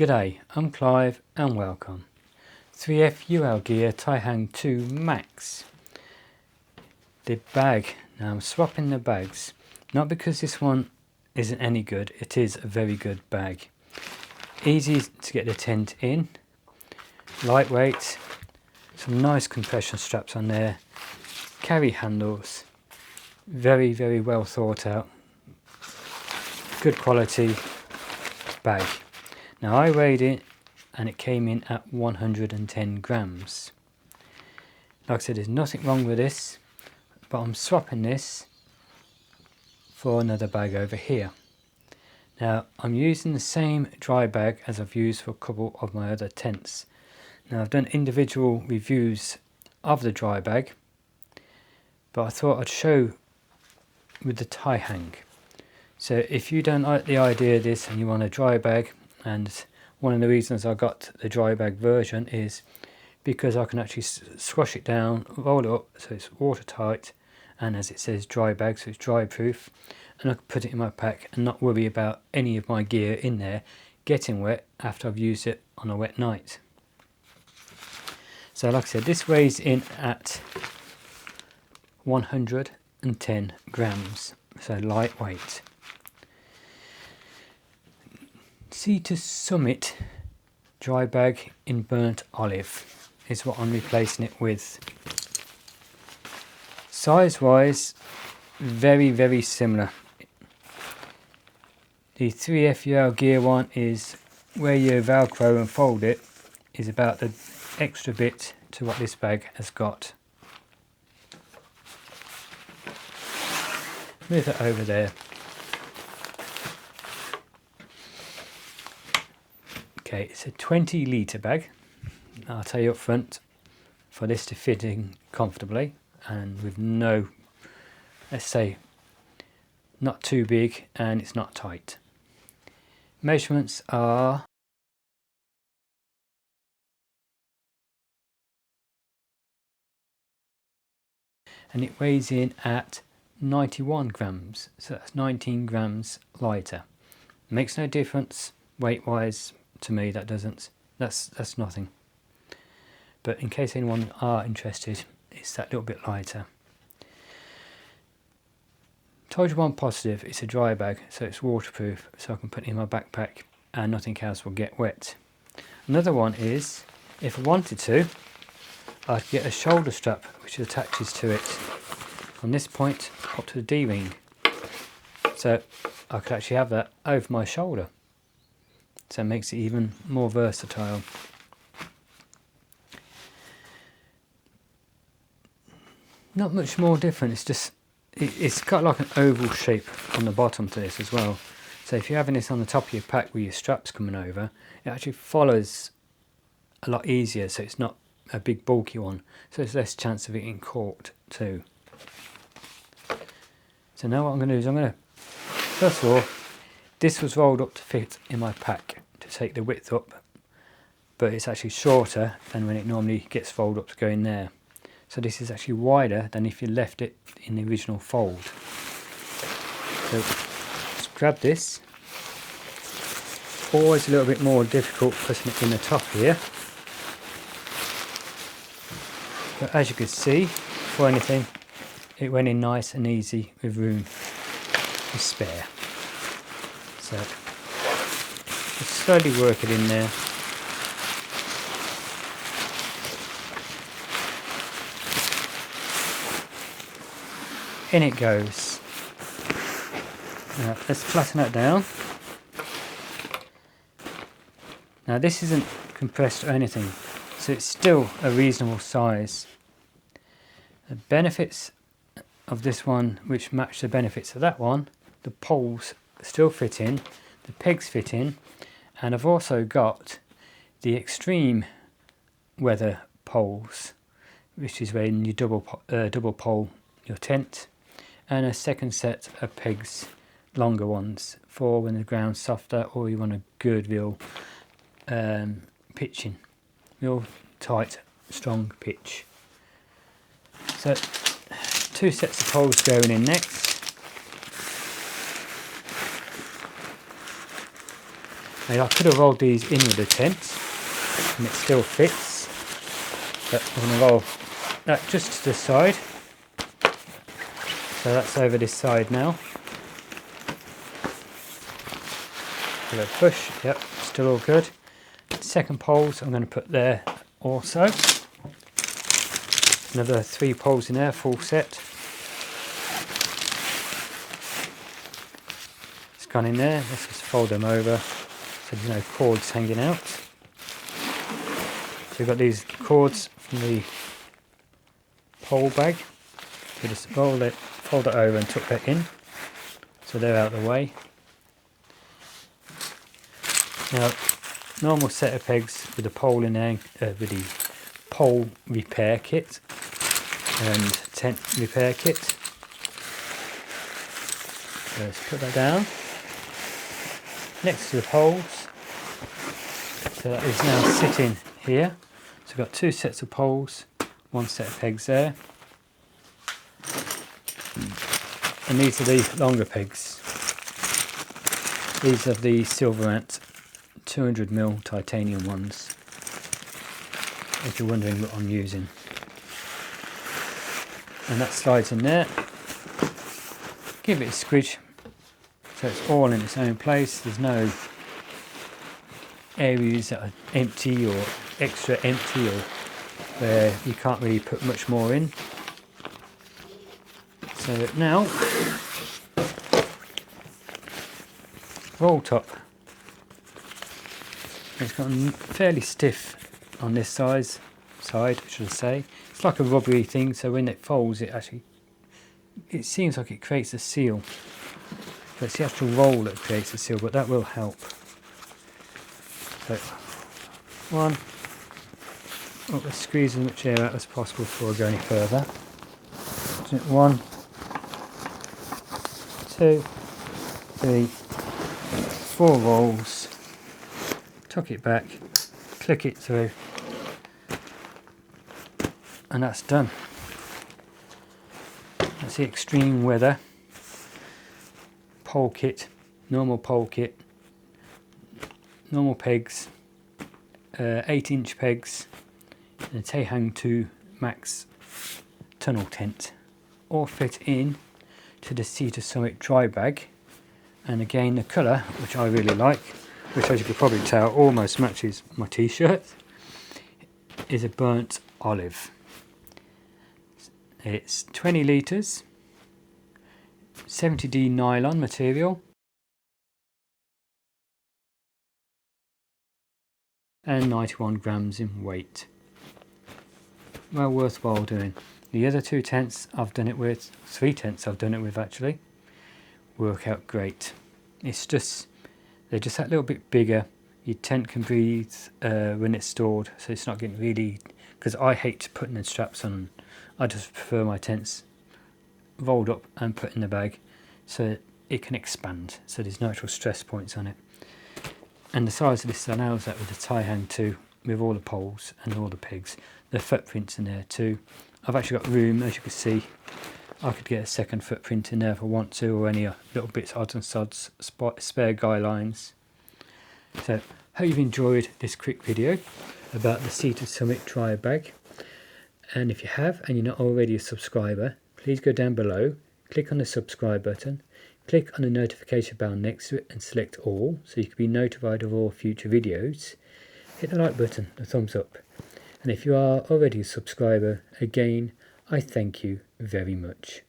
G'day, I'm Clive and welcome. 3FULGear Taihang 2 Max. The bag, now I'm swapping the bags, not because this one isn't any good, it is a very good bag. Easy to get the tent in, lightweight, some nice compression straps on there, carry handles, very well thought out, good quality bag. Now I weighed it and it came in at 110 grams. Like I said, there's nothing wrong with this, but I'm swapping this for another bag over here. Now I'm using the same dry bag as I've used for a couple of my other tents. Now I've done individual reviews of the dry bag, but I thought I'd show with the Taihang. So if you don't like the idea of this and you want a dry bag, and one of the reasons I got the dry bag version is because I can actually squash it down, roll it up so it's watertight, and as it says dry bag, so it's dry proof, and I can put it in my pack and not worry about any of my gear in there getting wet after I've used it on a wet night. So like I said, this weighs in at 110 grams, so lightweight. Sea to Summit dry bag in burnt olive is what I'm replacing it with. Size wise, very similar. The 3FULGear one is where you velcro and fold it is about the extra bit to what this bag has got. Move it over there. Okay, it's a 20 litre bag. I'll tell you up front, for this to fit in comfortably and with no, let's say, not too big and it's not tight. Measurements are and it weighs in at 91 grams, so that's 19 grams lighter. Makes no difference weight wise. To me that doesn't, that's nothing, but in case anyone are interested, it's that little bit lighter. Told you one positive, it's a dry bag, so it's waterproof, so I can put it in my backpack and nothing else will get wet. Another one is, if I wanted to, I'd get a shoulder strap which attaches to it from this point up to the D-ring, so I could actually have that over my shoulder. So it makes it even more versatile. Not much more different, it's just, it's got like an oval shape on the bottom to this as well. So if you're having this on the top of your pack with your straps coming over, it actually follows a lot easier, so it's not a big bulky one. So there's less chance of it getting caught too. So now what I'm going to do is first of all, this was rolled up to fit in my pack to take the width up, but it's actually shorter than when it normally gets folded up to go in there. So this is actually wider than if you left it in the original fold. So just grab this. Always a little bit more difficult putting it in the top here. But as you can see, for anything, it went in nice and easy with room to spare. So just slowly work it in there. In it goes. Now let's flatten that down. Now this isn't compressed or anything, so it's still a reasonable size. The benefits of this one, which match the benefits of that one, the poles still fit in, the pegs fit in, and I've also got the extreme weather poles, which is when you double pole your tent, and a second set of pegs, longer ones, for when the ground's softer or you want a good real pitching, real tight, strong pitch. So 2 sets of poles going in next. Now, I could have rolled these in with the tent and it still fits, but I'm going to roll that just to the side. So that's over this side now. Give it a push, yep, still all good. Second poles I'm going to put there also. Another 3 poles in there, full set. It's gone in there, let's just fold them over so there's no cords hanging out. So we've got these cords from the pole bag. We just roll it, fold it over and tuck that in, so they're out of the way. Now, normal set of pegs with the pole in there, with the pole repair kit and tent repair kit. So let's put that down next to the poles. So that is now sitting here. So we've got 2 sets of poles, 1 set of pegs there. And these are the longer pegs. These are the SilverAnt 200mm titanium ones, if you're wondering what I'm using. And that slides in there. Give it a squidge so it's all in its own place. There's no areas that are empty or extra empty or where you can't really put much more in. So now, roll top. It's gotten fairly stiff on this side, should I say. It's like a rubbery thing, so when it folds, it seems like it creates a seal. But it's the actual roll that creates a seal, but that will help. So, one. Oh, let's squeeze as much air out as possible before I go any further. 1, 2, 3, 4 rolls. Tuck it back, click it through, and that's done. That's the extreme weather pole kit, normal pole kit, normal pegs, 8-inch pegs, and a Taihang 2 Max tunnel tent, all fit in to the Cedar Summit dry bag. And again, the colour, which I really like, which as you could probably tell almost matches my t-shirt, is a burnt olive. It's 20 litres, 70D nylon material, and 91 grams in weight. Well worthwhile doing. The other 2 tents I've done it with, 3 tents I've done it with actually, work out great. It's just, they're just that little bit bigger. Your tent can breathe when it's stored, so it's not getting really, because I hate putting the straps on. I just prefer my tents rolled up and put in the bag so it can expand, so there's no actual stress points on it. And the size of this allows that with the Taihang 2, with all the poles and all the pegs. The footprints in there too. I've actually got room, as you can see. I could get a second footprint in there if I want to, or any little bits, odds and sods, spare guy lines. So, hope you've enjoyed this quick video about the Cedar Summit dry bag. And if you have, and you're not already a subscriber, please go down below, click on the subscribe button, click on the notification bell next to it and select all, so you can be notified of all future videos. Hit the like button, the thumbs up. And if you are already a subscriber, again, I thank you very much.